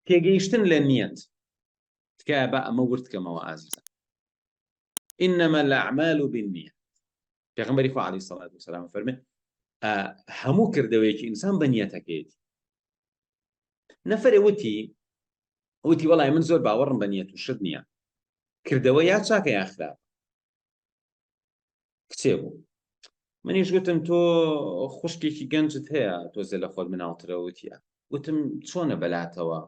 تێگەیشتن لە نیەت تکایە بە ئەمە ورتکەمەوە ئازیزە. إنما الأعمال بالنية. پێغەمبەری خوا عەلەیهی سەڵات وسەلام فەرمێ هەموو کردەوەیەکی ئینسان بە نیەتەکەیەتی. نەفەرێ وتی وەڵای من زۆر باوەڕم بە نیەت و شت نییە، کردەوە یا چاکە یا خراپ. کچێ بوو منیش گوتم تۆ خوشکێکی گەنجت هەیە تۆزێ لە خۆت مناڵترە. وتیە گوتم چۆنە بەلاتەوە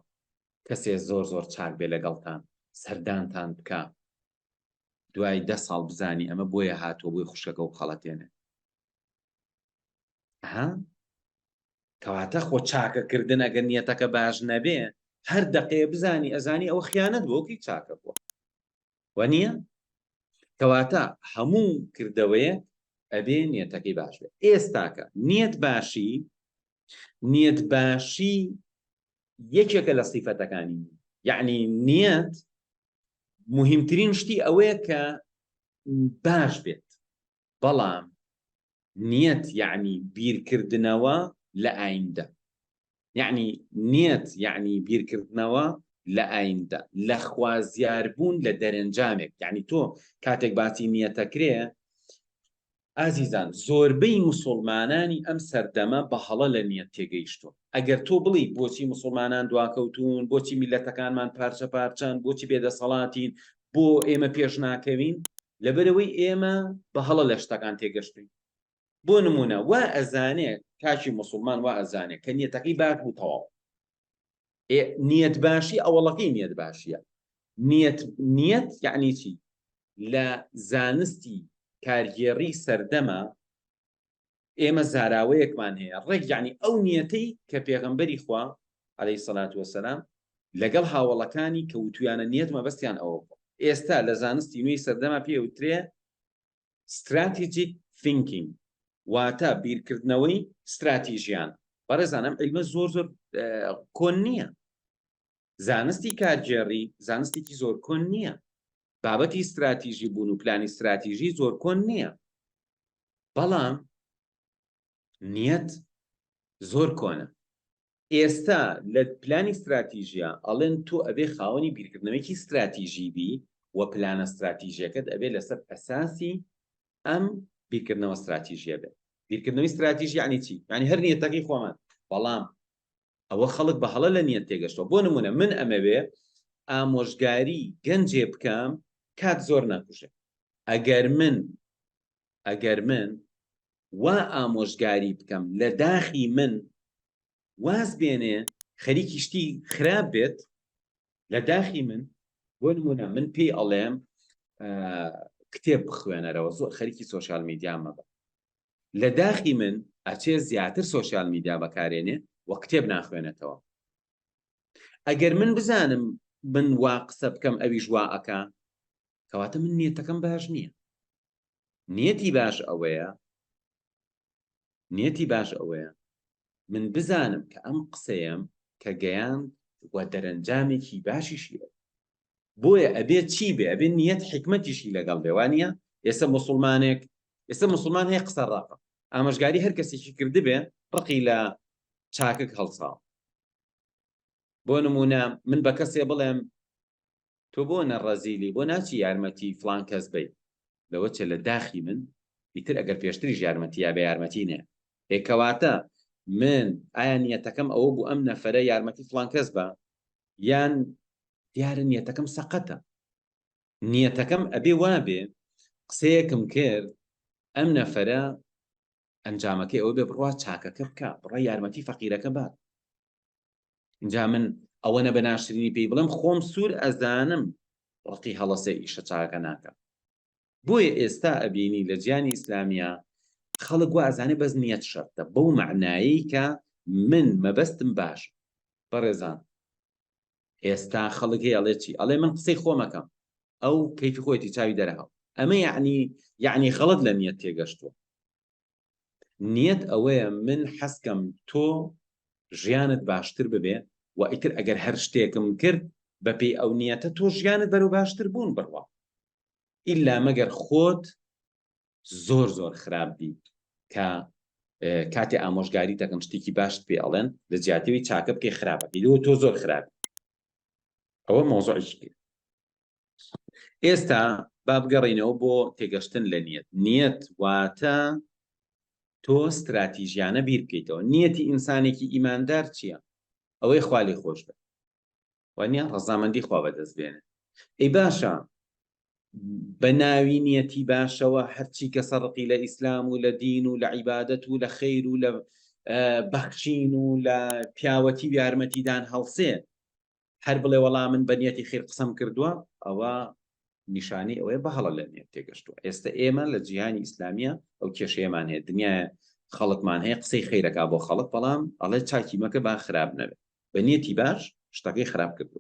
کەسێ زۆر چاک بێ لەگەڵتان سەردانتان بکە دوای 10 ساڵ بزانی ئەمە بۆیە هاتووە بۆی خوشکەکە و خەڵەتێنێ. کەواتە خۆ چاکەکردن ئەگەر نیەتەکە باش نەبێ هەر دەقەیە بزانی ئەزانی ئەوە خیانەت بۆکی چاکە بووە وە نییە؟ کەواتە هەموو کردەوەیە ئەبێ نیەتەکەی باش بێت. ئێستاکە نیەت باشی یەکێکە لە سیفەتەکانی، یعنی نیەت مهمترین شتی ئەوەیە کە باش بێت. بەڵام نیەت یعنی بیرکردنەوە لە ئایندە، یعنی نیەت یعنی بیرکردنەوە لە ئایندە، لە خوازیاربوون لە دەرەنجامێک. یعنی تۆ کاتێک باسی نیەتەکرێ ئازیزان زۆربەی موسڵمانانی ئەم سەردەمە بە هەڵە لە نیەت تێگەیشتووە. ئەگەر تۆ بڵی بۆچی موسڵمانان دواکەوتون، بۆچی میلەتەکانمان پارچە پارچەن، بۆچی بێدەسەڵاتین، بۆ ئێمە پێش ناکەوین، لەبەرەوەی ئێمە بە هەڵە لە شتەکان تێگەشتوین. بۆ نمونە وا ئەزانێ کاکی موسڵمان وا ئەزانێ کە نیەتەکەی باش بوو تەواو. نیەت باشی ئەوەڵەکەی نیەت باشیە. نیەت یعنی چی؟ لە زانستی کارگێڕی سەردەمە ئێمە زاراوەیەکمان هەیە ڕێک، یعنی ئەو نیەتەی کە پێغەمبەری خوا عەلەیهی سەڵات وەسەلام لەگەڵ هاوڵەکانی کە وتویانە نیەت مەبەستیان ئەوە بوو. ئێستا لە زانستی نوێی سەردەما پێوترێ strategic thinking، واتە بیرکردنەوەی استراتیژیان. بەڕێزان ئەم عیلمە زۆر کۆن نییە، زانستی کارگێڕی زانستێکی زۆر کۆن نییە، بابەتی استراتیژی بوون و پلانی استراتیژی زۆر کۆن نییە. بەڵام نیەت زۆر کۆنە. ئێستا لە پلانی استراتیژیە ئەڵێن تۆ ئەبێ خاوەنی بیرکردنەوەیکی استراتیژی بی و پلانە استراتیژیەکەت ئەبێ لەسەر ئەساسی ئەم بیرکردنەوە استراتیژیە بێت. بیرکردنەوەی استراتیژی یعنی چی؟ یعنی هەر نیەتەکەی خۆمان. بەڵام ئەوە خەڵک بە هەڵە لە نیەت تێگەشتەوە. بۆ نمونە من ئەمەوێ ئامۆژگاری گەنجێ بکەم کات زۆر ناکوژێ. ئەگەر من وا ئامۆژگاری بکەم لە داخی من واز بێنێ خەریکی شتی خراپ بێت لە داخی من، بۆ نمونە من پێی ئەڵێم کتێب بخوێنەرەوە، زۆر خەریکی سۆشیال میدیا مەبە، لە داخی من ئەچێ زیاتر سۆشیال میدیا بەکارێنێ و کتێب ناخوێنێتەوە. ئەگەر من بزانم من وا قسە بکەم ئەویش وا ئەکا، کەواتە من نیەتەکەم باش نییە. نیەتی باش ئەوەیە من بزانم کە ئەم قسەیەم کە گەیان و دەرەنجامێکی باشیشی بێت. بۆیە ئەبێت چی بێ؟ ئەبێت نیەت حکمەتیشی لەگەڵ بێ، وانە؟ ئێستا موسڵمان هەیە قسە ڕقە، ئامۆژگاری هەر کەسێکی کردی بێ ڕقی لە چاکک هەڵساو. بۆ نمونە من بە کەسێ بڵێم تۆ بۆ نەڕەزیلی، بۆ ناچی یارمەتی فڵان کەس بی، لەوە چێ لە داخی من ئیتر ئەگەر پێشتریش یارمەتی یا بێ یارمەتی نێ. کەواتە من ئایا نیەتەکەم ئەوە بوو ئەم نەفەرە یارمەتی فڵان کەس بە، یان دیارە نیەتەکەم سەقەتە. نیەتەکەم ئەبێ وابێ قسەیەکم کرد ئەم نەفەرە ئەنجامەکەی ئەوە بێ بڕوا چاکەکە بکە، بڕوا یارمەتی فەقیرەکە بات. اینجا من ئەوە نە بە ناشرینی پێی بڵێم خۆم سوور ئەزانم ڕقی هەڵەسێ ئیشە چاکە ناکە. بۆیە ئێستا ئەبینی لە گیانی ئیسلامیە خەڵک وا ئەزانێ بەس نیەت شەرتە، بەو معنایی کە من مەبەستم باش. بەڕێزان ئێستا خەڵک هەیە چی؟ ئەڵێ من قسەی خۆمەکەم، ئەو کەیفی خۆیەتی چاوی دەرەهاو. ئەمە یعنی خەڵت لە نیەت تێگەشتووە. نیەت ئەوەیە من حەسکەم تۆ ژیانت باشتر ببێ و ئیتر ئەگەر هەر شتێکم کرد بەپێی ئەو نیەتە تۆ ژیانت بەرەو باشتر بوون بڕوا. ئیلا مەگەر خۆت زۆر خراپ بیت کە کاتێ ئامۆژگاری دەکەم شتێکی باشت پێ ئەڵێن لە جیاتەوەی چاکە بکەی خراپەکەی، لەوە تۆ زۆر خراپ. ئەوە مۆزوعیشکی. ئێستا با بگەڕینەوە بۆ تێگەشتن لە نیەت واتە تۆ استراتیژیانە بیر بکەیتەوە. نیەتی ئینسانێکی ئیماندار چییە؟ ئەوەی خوا لێی خۆش بێت، وانە ڕەزامەندی خوا بەدەست بێنێ. ئەی باشە بە ناوی نیەتی باشەوە هەرچی کە سەرقی لە ئیسلام و لە دین و لە عیبادەت و لە خەیر و لە بەخشین و لە پیاوەتی و یارمەتیدان هەڵسێ هەر بڵێ وەڵام من بە نیەتی خێر قسەم کردووە، ئەوە نیشانی ئەوەیە بەهەڵە لە نێت تێگەشتووە. ئێستا ئێمە لە جیهانی ئیسلامیە ئەو کێشەیەمان هەیە، دنیای خەڵکمان هەیە قسەی خەیرەکە بۆ خەڵک، بەڵام ئەڵێ چاکی مەکە با خراپ نەبێت، بە نیەتی باش شتەکەی خراپ کردو.